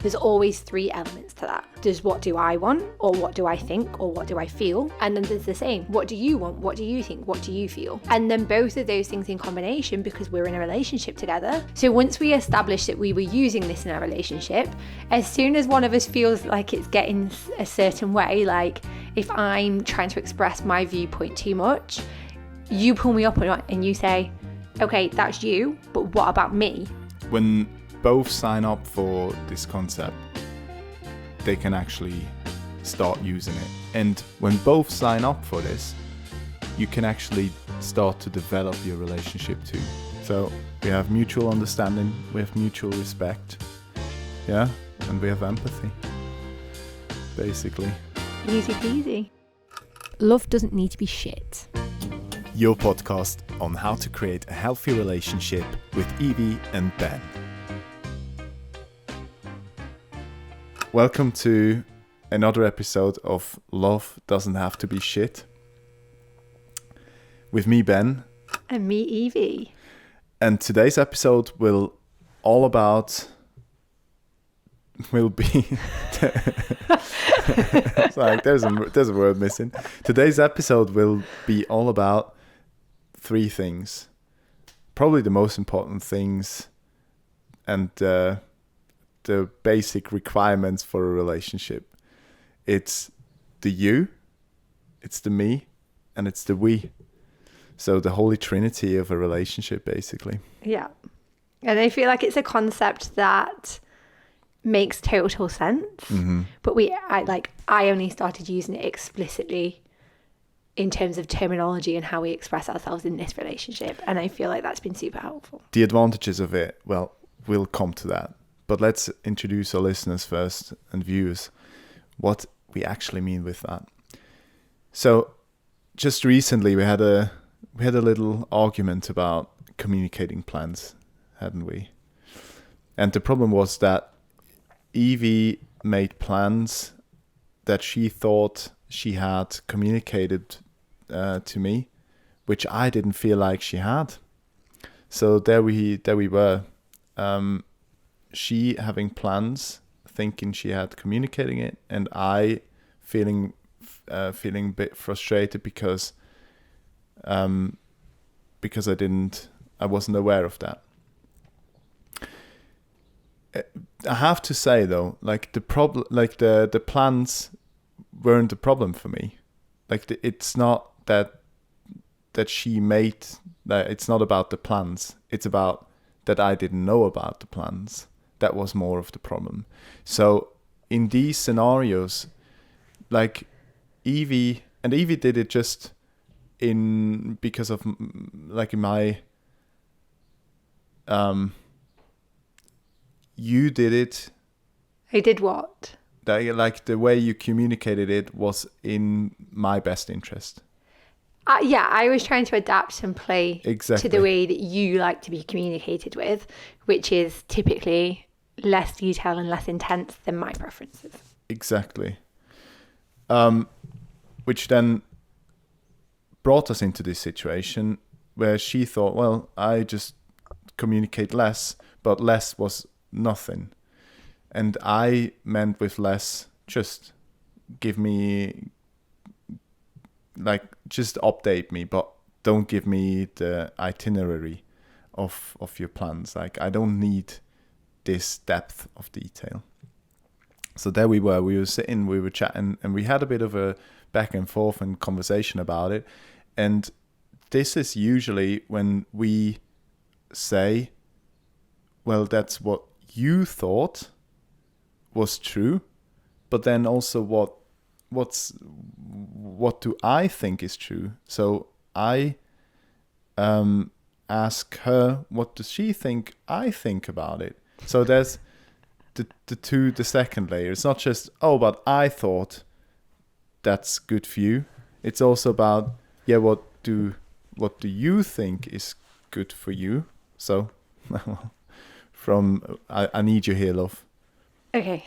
There's always three elements to that. There's what do I want, or what do I think, or what do I feel? And then there's the same. What do you want? What do you think? What do you feel? And then both of those things in combination, because we're in a relationship together. So once we established that we were using this in our relationship, as soon as one of us feels like it's getting a certain way, like if I'm trying to express my viewpoint too much, you pull me up on it and you say, okay, that's you, but what about me? When both sign up for this concept, they can actually start using it. And when both sign up for this, you can actually start to develop your relationship too. So we have mutual understanding, we have mutual respect, yeah, and we have empathy, basically. Easy peasy. Love doesn't need to be shit. Your podcast on how to create a healthy relationship with Evie and Ben. Welcome to another episode of Love Doesn't Have to Be Shit. With me, Ben. And me, Evie. And today's episode will be it's like there's a word missing. Today's episode will be all about three things. Probably the most important things and the basic requirements for a relationship. It's the you, it's the me, and it's the we. So the holy trinity of a relationship, basically. Yeah. And I feel like it's a concept that makes total sense. Mm-hmm. But I only started using it explicitly in terms of terminology and how we express ourselves in this relationship. And I feel like that's been super helpful. The advantages of it, well, we'll come to that. But let's introduce our listeners first and viewers what we actually mean with that. So just recently we had a little argument about communicating plans, hadn't we? And the problem was that Evie made plans that she thought she had communicated to me, which I didn't feel like she had. So there we were. She having plans, thinking she had communicating it, and I feeling a bit frustrated because I wasn't aware of that. I have to say though, like the problem, like the plans weren't the problem for me. Like it's not that she made that. It's not about the plans. It's about that I didn't know about the plans. That was more of the problem. So in these scenarios, like Evie did it just because of like in my you did it. I did what? Like the way you communicated it was in my best interest. I was trying to adapt and play exactly to the way that you like to be communicated with, which is typically less detailed and less intense than my preferences. Exactly. Which then brought us into this situation where she thought, well, I just communicate less, but less was nothing. And I meant with less, just give me, like, just update me, but don't give me the itinerary of your plans. Like, I don't need this depth of detail. So there we were sitting, we were chatting, and we had a bit of a back and forth and conversation about it. And this is usually when we say, well, that's what you thought was true, but then also what do I think is true? So I ask her, what does she think I think about it? So there's the second layer. It's not just, oh, but I thought that's good for you. It's also about, yeah, what do you think is good for you? So I need you here, love. Okay.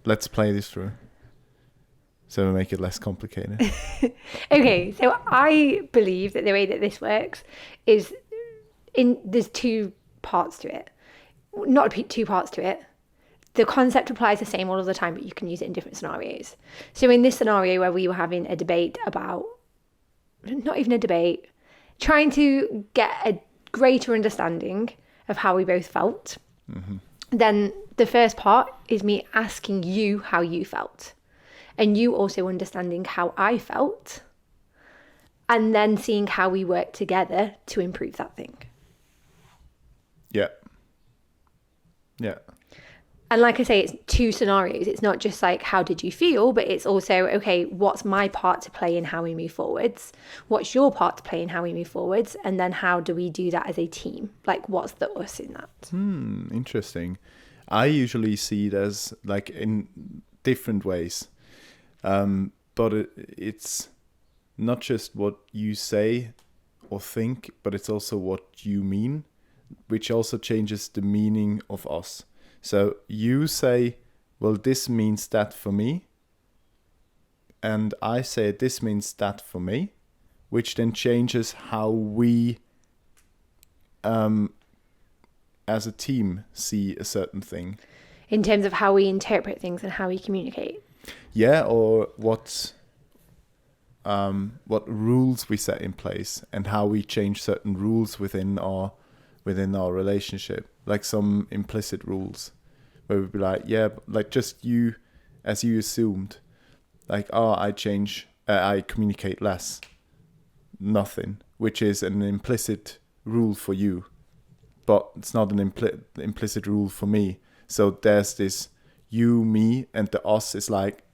Let's play this through. So we make it less complicated. Okay, so I believe that the way that this works is there's two parts to it. Not two parts to it. the concept applies the same all of the time, but you can use it in different scenarios. So in this scenario where we were having a debate about, not even a debate, trying to get a greater understanding of how we both felt, then the first part is me asking you how you felt, and you also understanding how I felt, and then seeing how we work together to improve that thing. Yeah. Yeah. And like I say, it's two scenarios. It's not just like, how did you feel? But it's also, okay, what's my part to play in how we move forwards? What's your part to play in how we move forwards? And then how do we do that as a team? Like, what's the us in that? Interesting. I usually see it as like in different ways. But it's not just what you say or think, but it's also what you mean, which also changes the meaning of us. So you say, well, this means that for me. And I say, this means that for me, which then changes how we, as a team, see a certain thing. In terms of how we interpret things and how we communicate. Yeah, or what rules we set in place and how we change certain rules within our relationship, like some implicit rules, where we'd be like, yeah, like just you, as you assumed, like, oh, I communicate less, nothing, which is an implicit rule for you, but it's not an implicit rule for me. So there's this you, me, and the us is like,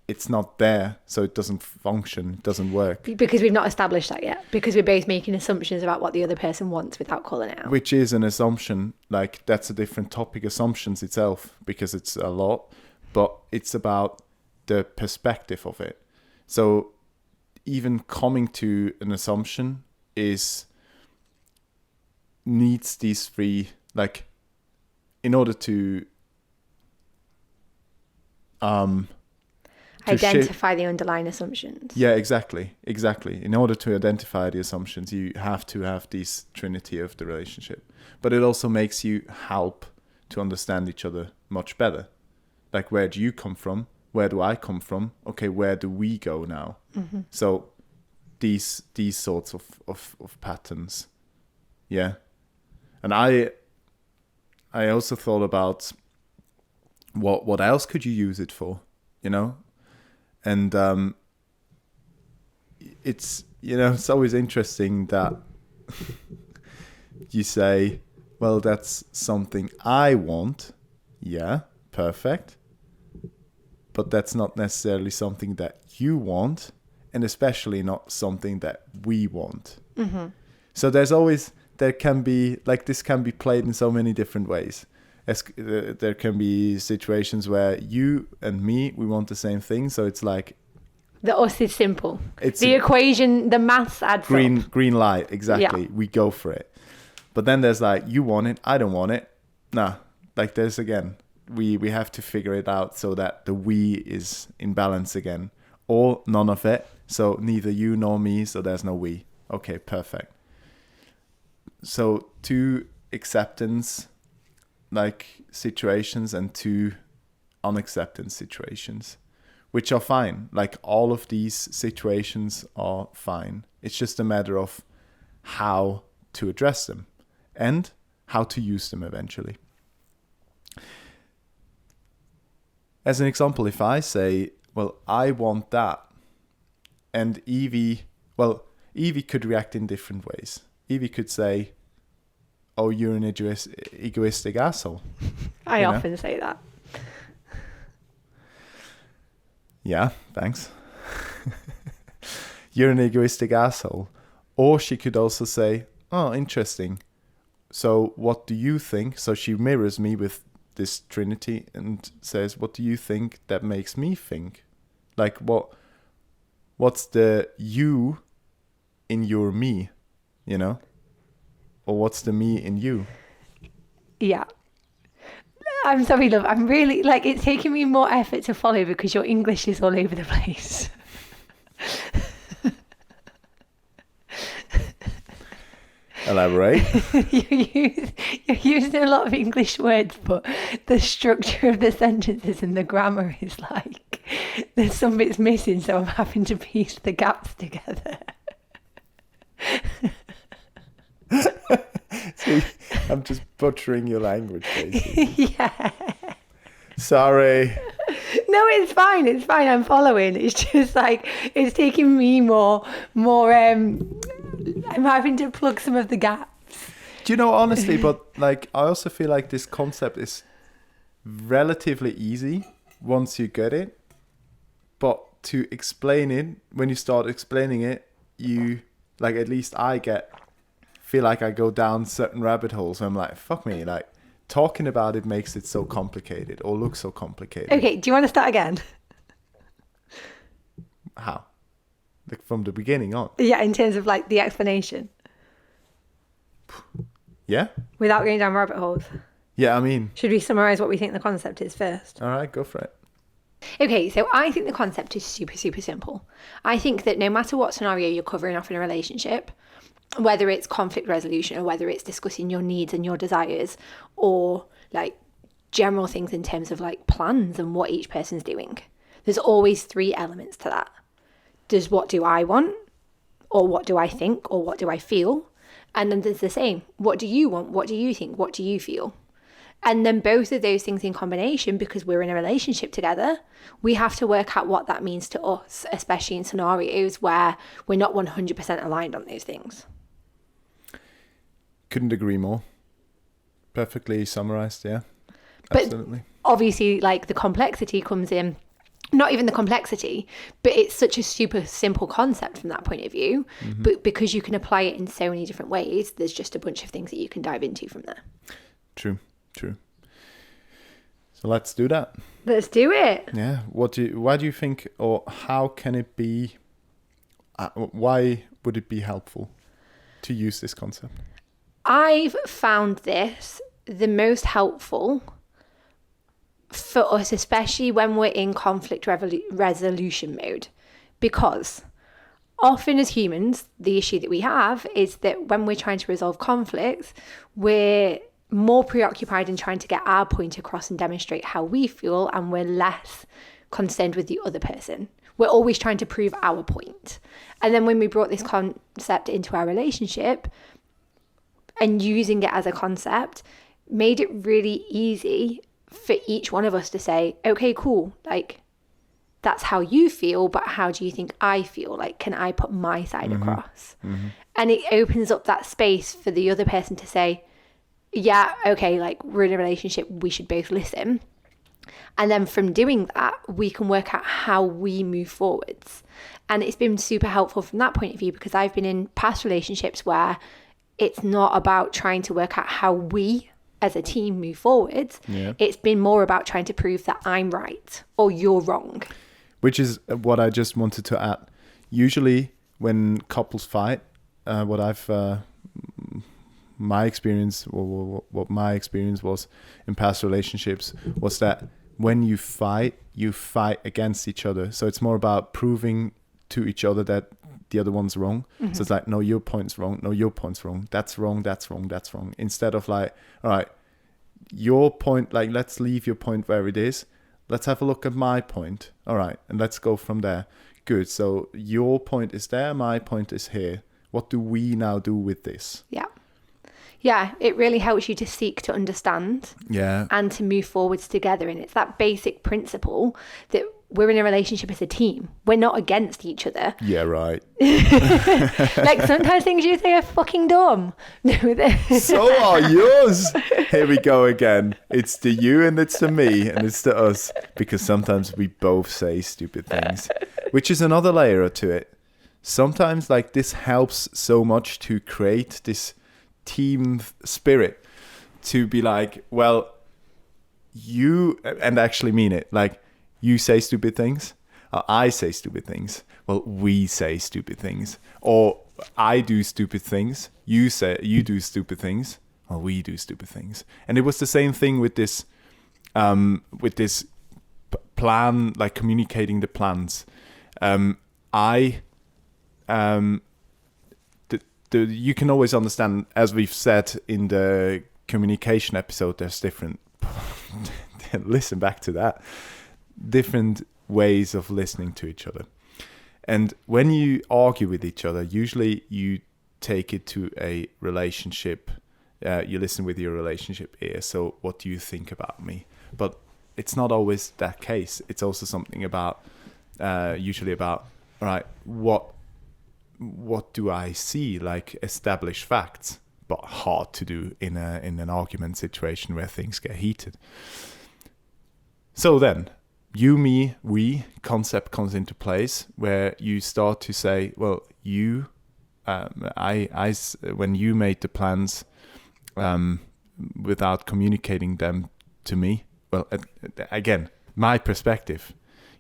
it's not there, so it doesn't function, it doesn't work. Because we've not established that yet. Because we're both making assumptions about what the other person wants without calling it out. Which is an assumption, like that's a different topic, assumptions itself, because it's a lot, but it's about the perspective of it. So even coming to an assumption needs these three, like, in order to identify the underlying assumptions. Yeah, exactly. In order to identify the assumptions, you have to have this trinity of the relationship. But it also makes you help to understand each other much better. Like, where do you come from? Where do I come from? Okay, where do we go now? Mm-hmm. So these sorts of patterns. Yeah. And I also thought about what else could you use it for, you know? And it's always interesting that you say, well, that's something I want. Yeah, perfect. But that's not necessarily something that you want, and especially not something that we want. Mm-hmm. So there can be, like, this can be played in so many different ways. There can be situations where you and me, we want the same thing. So it's like, the us is simple. It's the equation, the maths adds up. Green light, exactly. Yeah. We go for it. But then there's like, you want it, I don't want it. Nah, like there's again, we have to figure it out so that the we is in balance again. Or none of it. So neither you nor me, so there's no we. Okay, perfect. So two acceptance like situations and two unacceptance situations, which are fine. Like, all of these situations are fine. It's just a matter of how to address them and how to use them eventually. As an example, if I say, well, I want that, and Evie could react in different ways. Evie could say, oh, you're an egoistic asshole. I often say that. Yeah, thanks. You're an egoistic asshole. Or she could also say, oh, interesting. So what do you think? So she mirrors me with this trinity and says, what do you think that makes me think? Like, what's the you in your me, you know? Or what's the me in you? Yeah. I'm sorry, love. I'm really, like, it's taking me more effort to follow because your English is all over the place. Elaborate. You're using a lot of English words, but the structure of the sentences and the grammar is like there's some bits missing, so I'm having to piece the gaps together. See, I'm just butchering your language, basically. Yeah. Sorry. No, it's fine. It's fine. I'm following. It's just like it's taking me more. I'm having to plug some of the gaps. Do you know, honestly, but like I also feel like this concept is relatively easy once you get it. But to explain it, when you start explaining it, you like at least feel like I go down certain rabbit holes where I'm like, fuck me, like talking about it makes it so complicated or looks so complicated. Okay, do you want to start again? How? Like from the beginning on? Yeah, in terms of like the explanation. Yeah? Without going down rabbit holes. Yeah, I mean... Should we summarise what we think the concept is first? All right, go for it. Okay, so I think the concept is super, super simple. I think that no matter what scenario you're covering off in a relationship, whether it's conflict resolution or whether it's discussing your needs and your desires or like general things in terms of like plans and what each person's doing, there's always three elements to that. There's what do I want, or what do I think, or what do I feel? And then there's the same. What do you want? What do you think? What do you feel? And then both of those things in combination, because we're in a relationship together, we have to work out what that means to us, especially in scenarios where we're not 100% aligned on those things. Couldn't agree more. Perfectly summarized, yeah. But absolutely. Obviously, like the complexity comes in, not even the complexity, but it's such a super simple concept from that point of view. Mm-hmm. But because you can apply it in so many different ways, there's just a bunch of things that you can dive into from there. True. So let's do that. Let's do it. Yeah. Why do you think, or how can it be, why would it be helpful to use this concept? I've found this the most helpful for us, especially when we're in conflict resolution mode, because often as humans, the issue that we have is that when we're trying to resolve conflicts, we're more preoccupied in trying to get our point across and demonstrate how we feel, and we're less concerned with the other person. We're always trying to prove our point. And then when we brought this concept into our relationship and using it as a concept, made it really easy for each one of us to say, okay, cool, like that's how you feel, but how do you think I feel? Like, can I put my side across? Mm-hmm. And it opens up that space for the other person to say, yeah, okay, like we're in a relationship, we should both listen. And then from doing that, we can work out how we move forwards. And it's been super helpful from that point of view, because I've been in past relationships where it's not about trying to work out how we as a team move forwards. Yeah. It's been more about trying to prove that I'm right or you're wrong. Which is what I just wanted to add. Usually when couples fight, my experience, or what my experience was in past relationships, was that when you fight against each other. So it's more about proving to each other that the other one's wrong. Mm-hmm. So it's like, no, your point's wrong. No, your point's wrong. That's wrong. That's wrong. That's wrong. Instead of like, all right, your point, like, let's leave your point where it is. Let's have a look at my point. All right. And let's go from there. Good. So your point is there. My point is here. What do we now do with this? Yeah. Yeah, it really helps you to seek to understand and to move forwards together. And it's that basic principle that we're in a relationship as a team. We're not against each other. Yeah, right. Like sometimes things you say are fucking dumb. So are yours. Here we go again. It's the you and it's the me and it's the us. Because sometimes we both say stupid things, which is another layer to it. Sometimes like this helps so much to create this team spirit, to be like, well, you, and actually mean it, like you say stupid things, I say stupid things, well, we say stupid things, or I do stupid things, you do stupid things, or we do stupid things. And it was the same thing with this plan, like communicating the plans. You can always understand, as we've said in the communication episode, there's different, listen back to that, different ways of listening to each other. And when you argue with each other, usually you take it to a relationship. You listen with your relationship ear. So what do you think about me? But it's not always that case. It's also something about, usually about, all right, what do I see? Like established facts, but hard to do in an argument situation where things get heated. So then, you, me, we concept comes into place where you start to say, well, you, when you made the plans without communicating them to me, well, again, my perspective,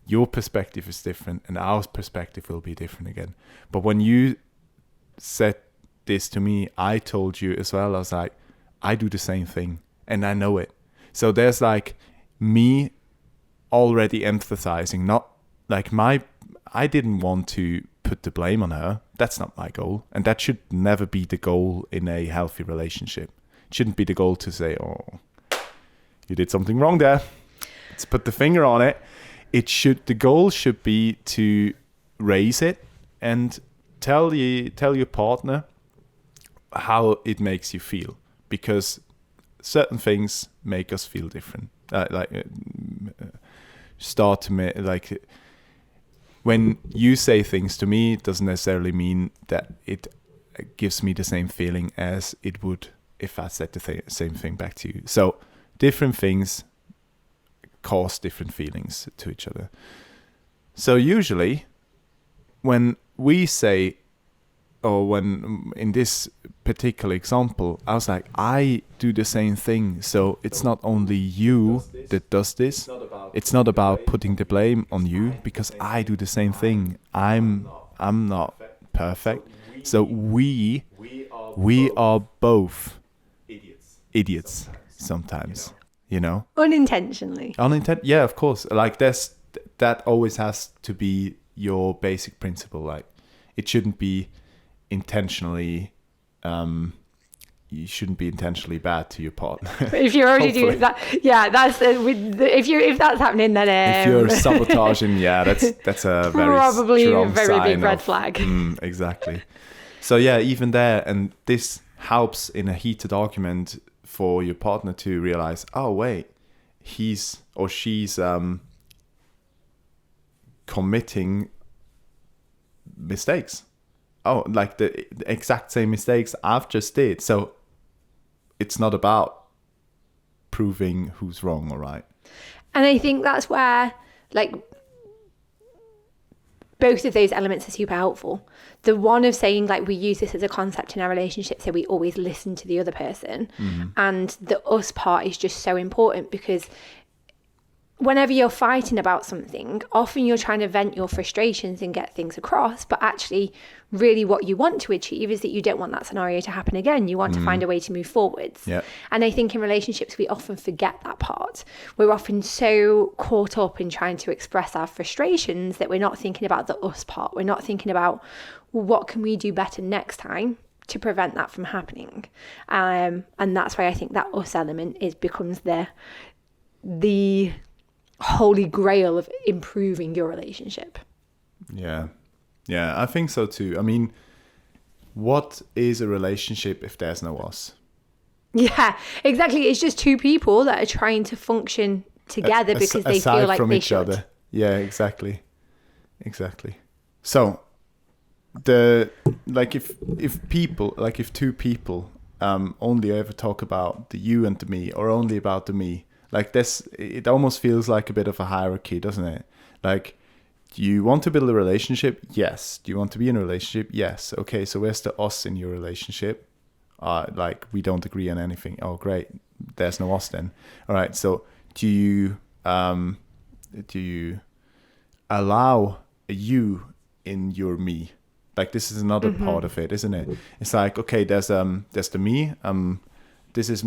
your perspective is different and our perspective will be different again. But when you said this to me, I told you as well, I was like, I do the same thing and I know it. So there's like me already emphasizing, not like I didn't want to put the blame on her. That's not my goal. And that should never be the goal in a healthy relationship. It shouldn't be the goal to say, oh, you did something wrong there. Let's put the finger on it. The goal should be to raise it and tell your partner how it makes you feel, because certain things make us feel different. When you say things to me, it doesn't necessarily mean that it gives me the same feeling as it would if I said the same thing back to you. So different things cause different feelings to each other. So usually when we say, or when in this particular example, I was like, I do the same thing. So it's not only you that does this. It's not about putting the blame on you, because I do the same thing. I'm not perfect. So we are both idiots sometimes, you know? Unintentionally. Yeah, of course. Like that always has to be your basic principle. Like it shouldn't be intentionally, you shouldn't be intentionally bad to your partner. But if you're already doing that, yeah, that's if that's happening, then if you're sabotaging, yeah, that's a very probably strong a very sign big red flag. Exactly. So yeah, even there, and this helps in a heated argument for your partner to realize, oh wait, he's or she's committing mistakes. Oh, like the exact same mistakes I've just did. So it's not about proving who's wrong or right. And I think that's where, like, both of those elements are super helpful. The one of saying, like, we use this as a concept in our relationship, so we always listen to the other person. Mm-hmm. And the us part is just so important, because whenever you're fighting about something, often you're trying to vent your frustrations and get things across, but actually really what you want to achieve is that you don't want that scenario to happen again. You want to find a way to move forwards. Yeah. And I think in relationships, we often forget that part. We're often so caught up in trying to express our frustrations that we're not thinking about the us part. We're not thinking about, well, what can we do better next time to prevent that from happening? And that's why I think that us element becomes the holy grail of improving your relationship. Yeah, I think so too. I mean, what is a relationship if there's no us? Yeah, exactly. It's just two people that are trying to function together because they feel like they should. Other. Yeah, exactly. So if two people only ever talk about the you and the me, or only about the me, like this, it almost feels like a bit of a hierarchy, doesn't it? Like, do you want to build a relationship? Yes. Do you want to be in a relationship? Yes. Okay, so where's the us in your relationship? Like, we don't agree on anything. Oh, great. There's no us then. All right, so do you allow a you in your me? Like, this is another part of it, isn't it? It's like, okay, there's the me. This is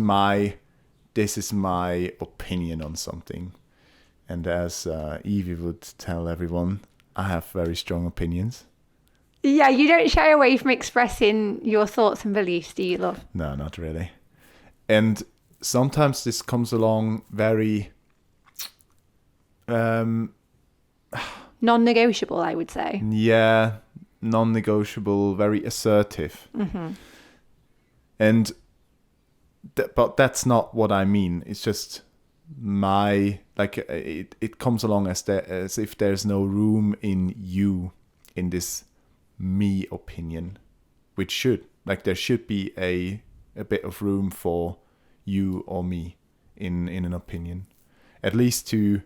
my opinion on something. And as Evie would tell everyone, I have very strong opinions. Yeah, you don't shy away from expressing your thoughts and beliefs, do you, love? No, not really. And sometimes this comes along very non-negotiable, I would say. Yeah, non-negotiable, very assertive. And but that's not what I mean. It's just it comes along as if there's no room in you, in this me opinion, which should, there should be a bit of room for you or me in an opinion. At least you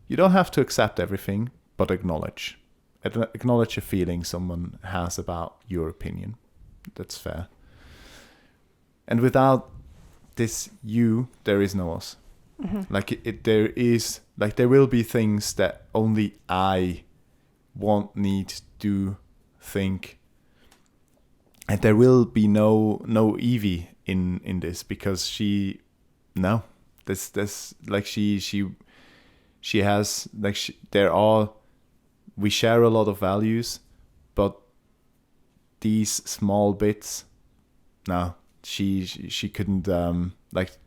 don't have to accept everything, but acknowledge a feeling someone has about your opinion. That's fair. And without this you, there is no us. There will be things that only I want, need, do, think, and there will be no Evie in this, because she has we share a lot of values, but these small bits, no, she couldn't,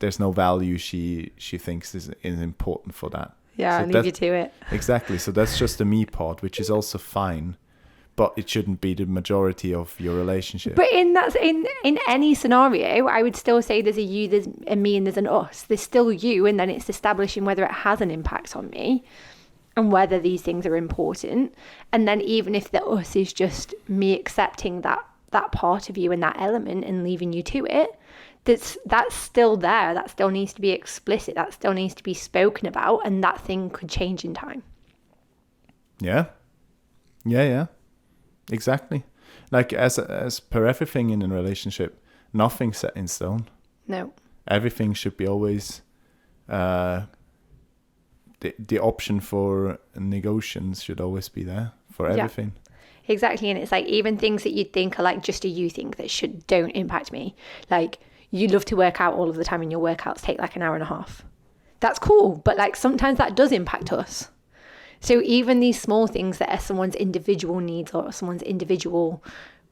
there's no value she thinks is important for that. Yeah, so I'll leave you to it. Exactly. So that's just the me part, which is also fine, but it shouldn't be the majority of your relationship. But in any scenario, I would still say there's a you, there's a me, and there's an us. There's still you, and then it's establishing whether it has an impact on me and whether these things are important. And then even if the us is just me accepting that part of you and that element and leaving you to it, that's still there. That still needs to be explicit. That still needs to be spoken about, and that thing could change in time. Yeah. Exactly. As per everything in a relationship, nothing's set in stone. No. Everything should be always the option for negotiations should always be there for everything. Yeah, exactly. And it's even things that you'd think are just a you think that don't impact me. You love to work out all of the time and your workouts take an hour and a half. That's cool. But sometimes that does impact us. So even these small things that are someone's individual needs or someone's individual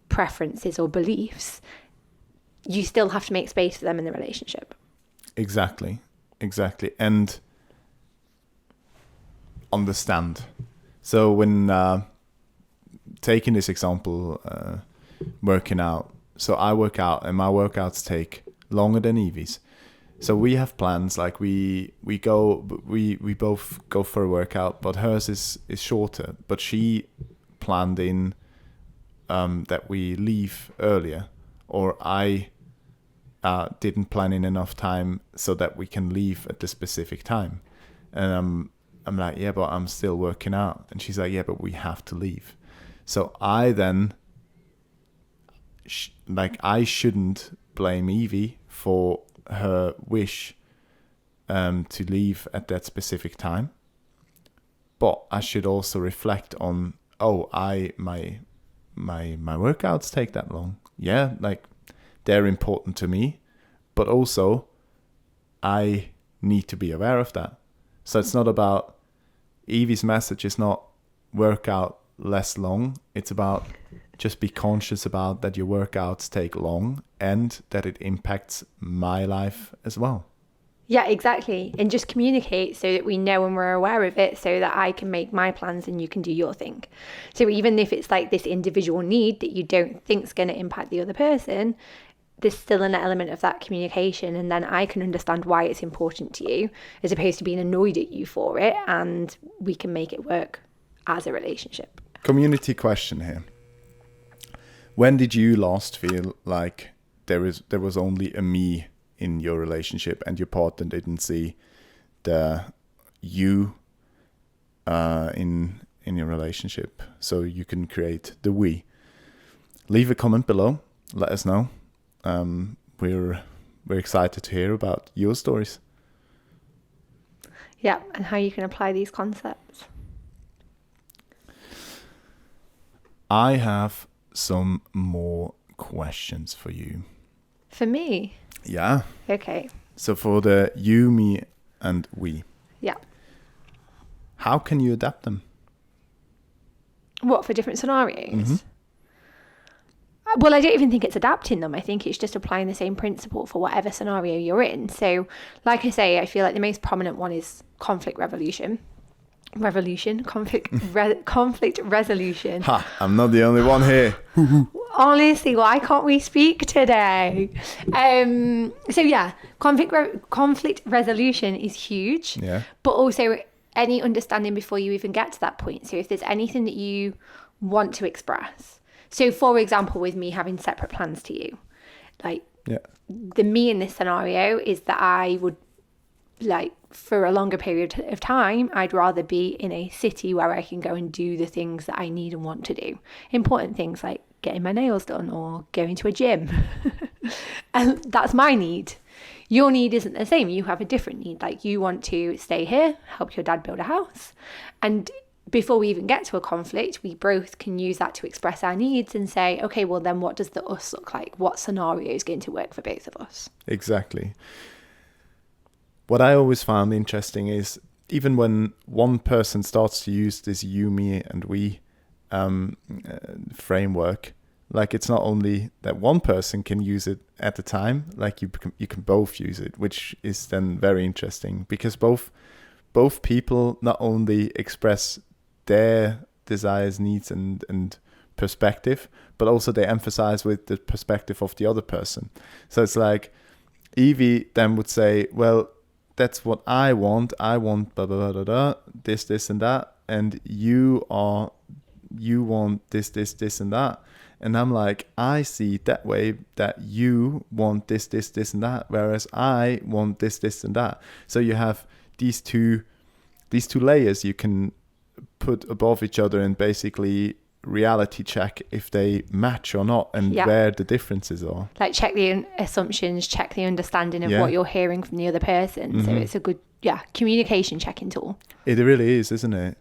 preferences or beliefs, you still have to make space for them in the relationship. Exactly. And understand. So when taking this example, working out, so I work out and my workouts take longer than Evie's. So we have plans, we both go for a workout, but hers is shorter. But she planned in that we leave earlier, or I didn't plan in enough time so that we can leave at the specific time. And I'm like, yeah, but I'm still working out. And she's like, yeah, but we have to leave. So I then, I shouldn't blame Evie for her wish to leave at that specific time, but I should also reflect on, my workouts take that long. Yeah, they're important to me, but also I need to be aware of that. So it's not about, Evie's message is not work out less long. It's about just be conscious about that your workouts take long and that it impacts my life as well. Yeah, exactly. And just communicate so that we know and we're aware of it, so that I can make my plans and you can do your thing. So even if it's this individual need that you don't think is going to impact the other person, there's still an element of that communication, and then I can understand why it's important to you, as opposed to being annoyed at you for it, and we can make it work as a relationship. Community question here. When did you last feel like there was only a me in your relationship and your partner didn't see the you in your relationship, so you can create the we? Leave a comment below. Let us know. We're excited to hear about your stories. Yeah, and how you can apply these concepts. I have some more questions for you. For me? Yeah. Okay. So for the you, me, and we. Yeah. How can you adapt them? What, for different scenarios? Mm-hmm. Well, I don't even think it's adapting them. I think it's just applying the same principle for whatever scenario you're in. So, like I say, I feel like the most prominent one is conflict conflict resolution. Ha, I'm not the only one here. Honestly, why can't we speak today? So yeah, conflict resolution is huge. Yeah. But also any understanding before you even get to that point. So if there's anything that you want to express. So for example, with me having separate plans to you, like the me in this scenario is that I would, like, for a longer period of time, I'd rather be in a city where I can go and do the things that I need and want to do. Important things like getting my nails done or going to a gym. And that's my need. Your need isn't the same. You have a different need. Like, you want to stay here, help your dad build a house. And before we even get to a conflict, we both can use that to express our needs and say, okay, well then what does the us look like? What scenario is going to work for both of us? Exactly. What I always found interesting is even when one person starts to use this you, me, and we framework, like, it's not only that one person can use it at a time, like you can both use it, which is then very interesting because both people not only express their desires, needs, and perspective, but also they emphasize with the perspective of the other person. So it's like Evie then would say, well, that's what I want blah blah blah blah, blah this and that, and you want this and that. And I'm like, I see it that way, that you want this and that, whereas I want this and that. So you have these two layers you can put above each other and basically reality check if they match or not, and where the differences are. Like, check the assumptions, check the understanding of what you're hearing from the other person. Mm-hmm. So it's a good communication checking tool. It really is, isn't it?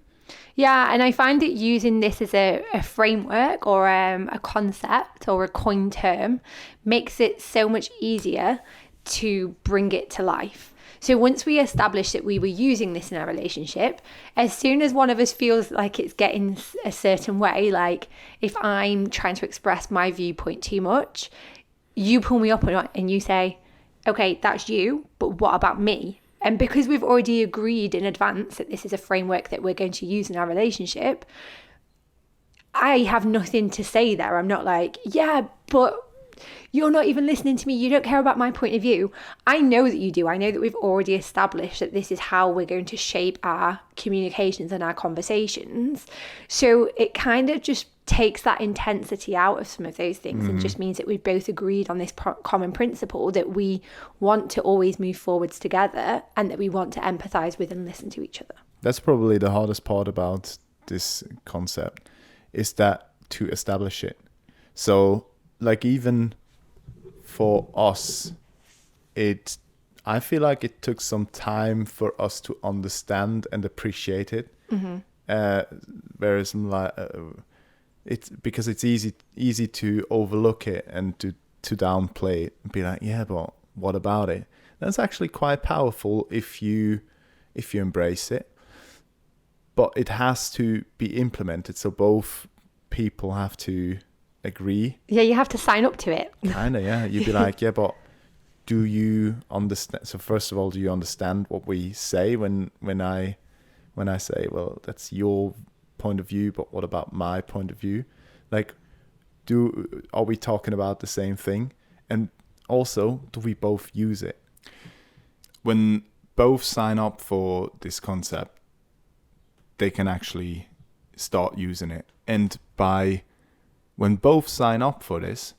Yeah, and I find that using this as a framework or a concept or a coined term makes it so much easier to bring it to life. So once we established that we were using this in our relationship, as soon as one of us feels like it's getting a certain way, like if I'm trying to express my viewpoint too much, you pull me up on it and you say, okay, that's you, but what about me? And because we've already agreed in advance that this is a framework that we're going to use in our relationship, I have nothing to say there. I'm not like, yeah, but you're not even listening to me. You don't care about my point of view. I know that you do. I know that we've already established that this is how we're going to shape our communications and our conversations. So it kind of just takes that intensity out of some of those things and just means that we've both agreed on this common principle that we want to always move forwards together and that we want to empathize with and listen to each other. That's probably the hardest part about this concept, is that to establish it. So, like, even for us, I feel like it took some time for us to understand and appreciate it. Whereas it's because it's easy to overlook it and to downplay it and be like, yeah, but what about it? That's actually quite powerful if you embrace it, but it has to be implemented. So both people have to agree. Yeah, you have to sign up to it. Kinda, yeah. You'd be like, yeah, but do you understand? So first of all, do you understand what we say when I say, well, that's your point of view, but what about my point of view? Like, are we talking about the same thing? And also, do we both use it? When both sign up for this concept, they can actually start using it. And when both sign up for this,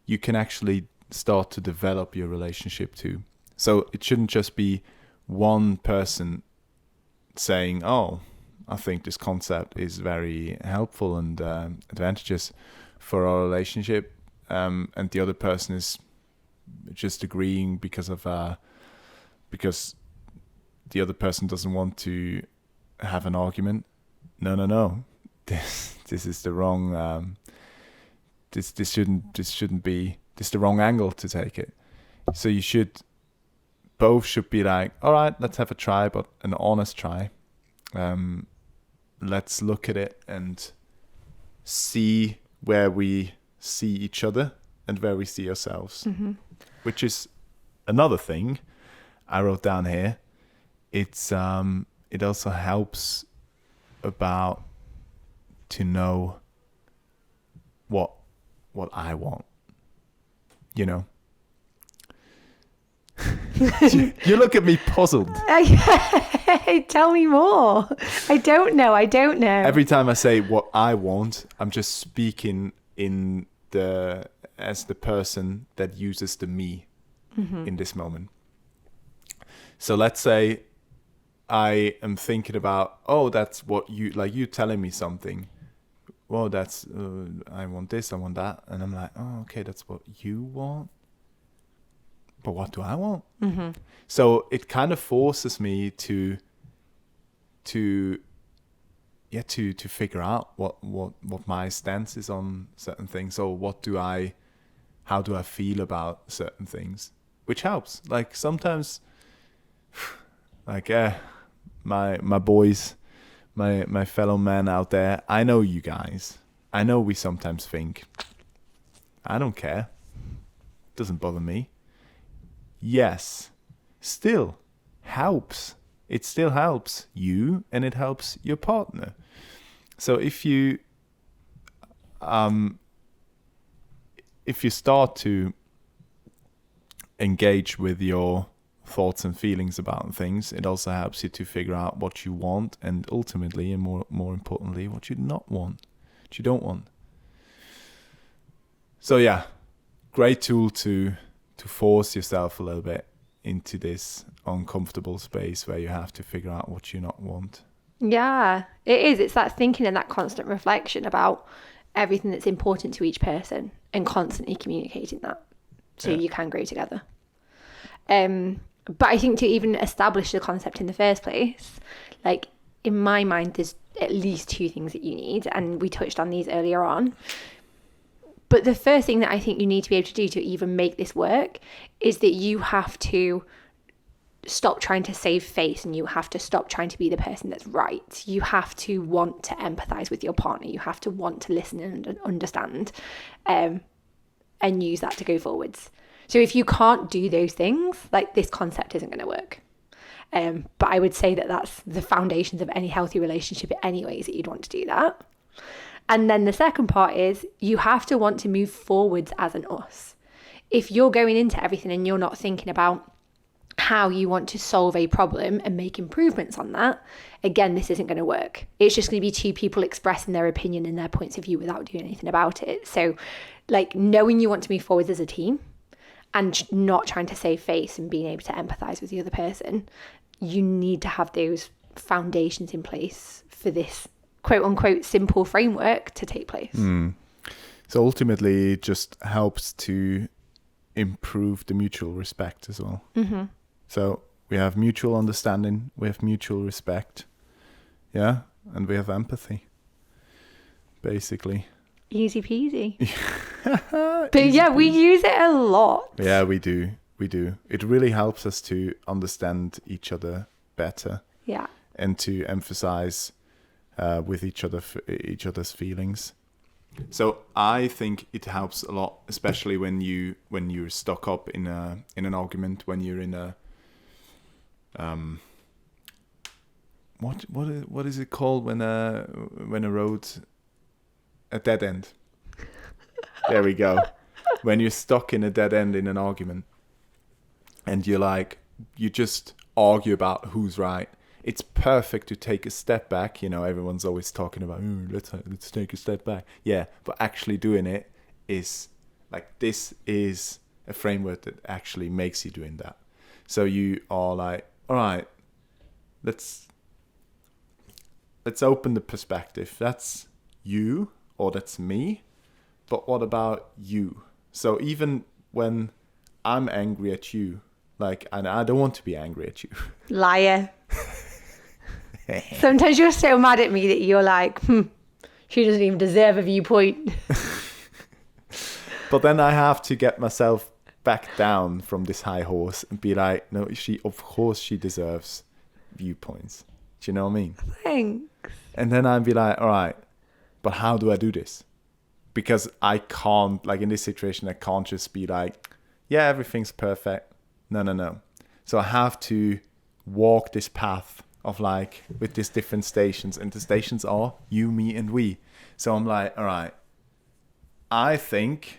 you can actually start to develop your relationship too. So it shouldn't just be one person saying, oh, I think this concept is very helpful and advantageous for our relationship, and the other person is just agreeing because the other person doesn't want to have an argument. No. This is the wrong. This shouldn't be. This is the wrong angle to take it. So both should be like, all right, let's have a try, but an honest try. Let's look at it and see where we see each other and where we see ourselves, which is another thing I wrote down here. It's it also helps about to know what I want, you know. You look at me puzzled. Tell me more. I don't know. Every time I say what I want, I'm just speaking as the person that uses the me in this moment. So let's say I am thinking about, that's what you telling me something. Well, that's I want this, I want that, and I'm like, okay, that's what you want. But what do I want? So it kind of forces me to figure out what my stance is on certain things, or how do I feel about certain things, which helps. Like sometimes, like my boys, my fellow men out there, I know you guys. I know we sometimes think, I don't care, doesn't bother me. Yes, still helps. It still helps you, and it helps your partner. So if you start to engage with your thoughts and feelings about things, it also helps you to figure out what you want, and ultimately, and more importantly, what you not want, what you don't want. So yeah, great tool to force yourself a little bit into this uncomfortable space where you have to figure out what you not want. Yeah, it is. It's that thinking and that constant reflection about everything that's important to each person, and constantly communicating that so you can grow together. But I think to even establish the concept in the first place, like in my mind, there's at least two things that you need, and we touched on these earlier on. But the first thing that I think you need to be able to do to even make this work is that you have to stop trying to save face, and you have to stop trying to be the person that's right. You have to want to empathize with your partner. You have to want to listen and understand, and use that to go forwards. So if you can't do those things, like, this concept isn't going to work. But I would say that that's the foundations of any healthy relationship anyways, that you'd want to do that. And then the second part is you have to want to move forwards as an us. If you're going into everything and you're not thinking about how you want to solve a problem and make improvements on that, again, this isn't going to work. It's just going to be two people expressing their opinion and their points of view without doing anything about it. So, like, knowing you want to move forwards as a team and not trying to save face and being able to empathize with the other person, you need to have those foundations in place for this quote unquote simple framework to take place. So ultimately it just helps to improve the mutual respect as well. So we have mutual understanding, we have mutual respect, and we have empathy, basically. Easy peasy. But yeah, we use it a lot. Yeah, we do. It really helps us to understand each other better. Yeah. And to emphasize with each other's feelings. So I think it helps a lot, especially when you're stuck up in an argument, when you're in a what is it called when a dead end. There we go. When you're stuck in a dead end in an argument, and you just argue about who's right. It's perfect to take a step back. You know, everyone's always talking about, let's take a step back. Yeah, but actually doing it is like, this is a framework that actually makes you doing that. So you are like, all right, let's open the perspective. That's you or that's me, but what about you? So even when I'm angry at you, and I don't want to be angry at you. Liar. Sometimes you're so mad at me that you're like, she doesn't even deserve a viewpoint. But then I have to get myself back down from this high horse and be like, no, of course she deserves viewpoints. Do you know what I mean? Thanks. And then I'd be like, all right, but how do I do this? because I can't, like in this situation, I can't just be like, yeah, everything's perfect. No. So I have to walk this path of like, with these different stations, and the stations are you, me, and we. So I'm like, all right, I think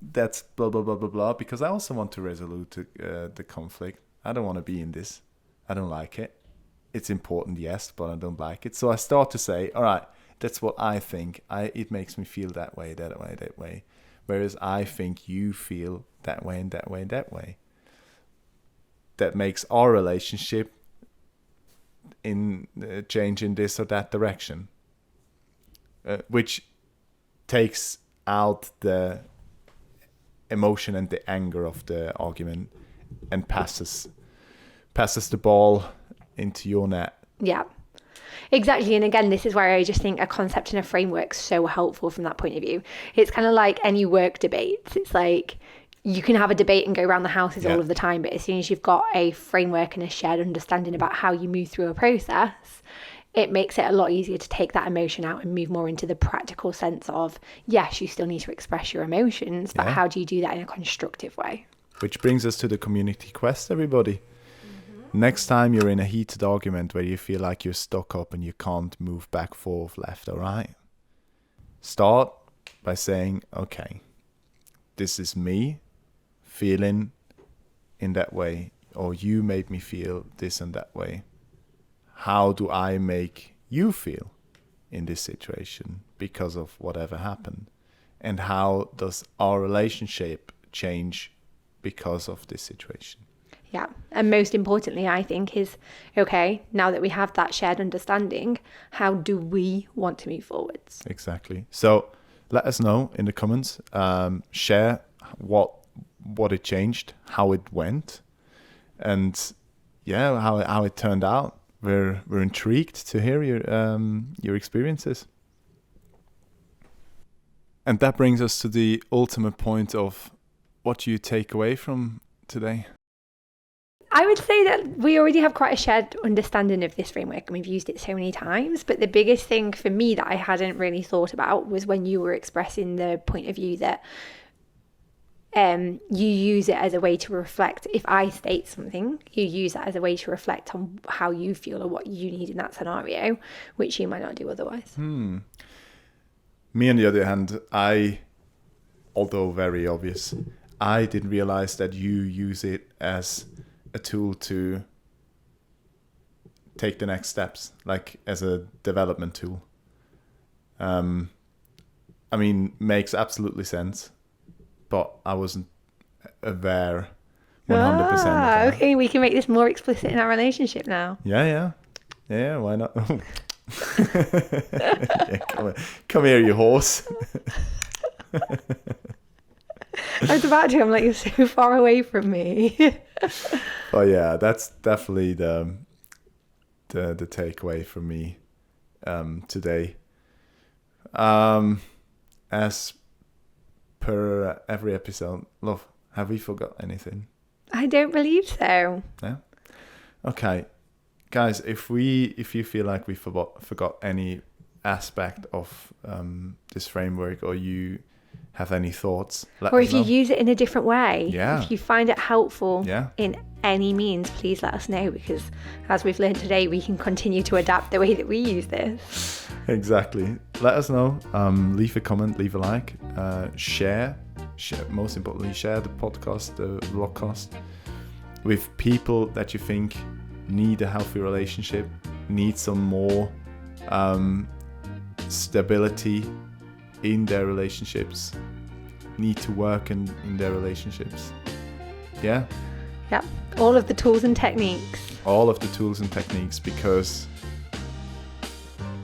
that's blah, blah, blah, blah, blah, because I also want to resolve the conflict. I don't want to be in this. I don't like it. It's important, yes, but I don't like it. So I start to say, all right, that's what I think. It makes me feel that way. Whereas I think you feel that way and that way and that way. That makes our relationship in change in this or that direction, which takes out the emotion and the anger of the argument and passes the ball into your net. Yeah, exactly. And again, this is where I just think a concept and a framework is so helpful from that point of view. It's kind of like any work debates. It's like you can have a debate and go around the houses all of the time, but as soon as you've got a framework and a shared understanding about how you move through a process, it makes it a lot easier to take that emotion out and move more into the practical sense of, yes, you still need to express your emotions, but how do you do that in a constructive way? Which brings us to the community quest, everybody. Next time you're in a heated argument where you feel like you're stuck up and you can't move back, forth, left or right, start by saying, okay, this is me feeling in that way, or you made me feel this and that way. How do I make you feel in this situation because of whatever happened? And how does our relationship change because of this situation? Yeah. And most importantly, I think is, okay, now that we have that shared understanding, how do we want to move forwards? Exactly. So let us know in the comments. Share what it changed, how it went, and how it turned out. We're intrigued to hear your experiences. And that brings us to the ultimate point of what you take away from today. I would say that we already have quite a shared understanding of this framework and we've used it so many times. But the biggest thing for me that I hadn't really thought about was when you were expressing the point of view that you use it as a way to reflect. If I state something, you use that as a way to reflect on how you feel or what you need in that scenario, which you might not do otherwise. Me, on the other hand, although very obvious, I didn't realize that you use it as a tool to take the next steps, like as a development tool. I mean, makes absolutely sense, but I wasn't aware 100% of that. Okay, we can make this more explicit in our relationship now. Yeah, why not? Come here, you horse. I was about to. I'm like, you're so far away from me. But yeah, that's definitely the takeaway for me today. As per every episode, love, have we forgot anything? I don't believe so. Yeah. Okay, guys, if you feel like we forgot any aspect of this framework, or you have any thoughts, or if you use it in a different way, yeah, if you find it helpful in any means, please let us know, because as we've learned today, we can continue to adapt the way that we use this. Exactly. Let us know. Leave a comment, leave a like, share, most importantly, share the podcast, the vlogcast, with people that you think need a healthy relationship, need some more stability in their relationships, need to work in their relationships. Yeah, all of the tools and techniques, because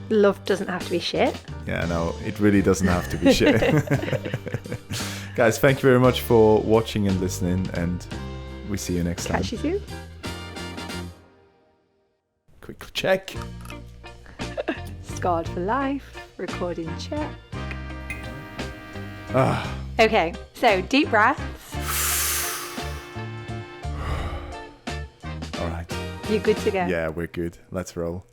love doesn't have to be shit. Yeah, no, it really doesn't have to be shit. Guys, thank you very much for watching and listening, and we see you next time. Catch you soon. Quick check. Scarred for life. Recording check. Ah. Okay, so deep breaths. All right. You're good to go. Yeah, we're good. Let's roll.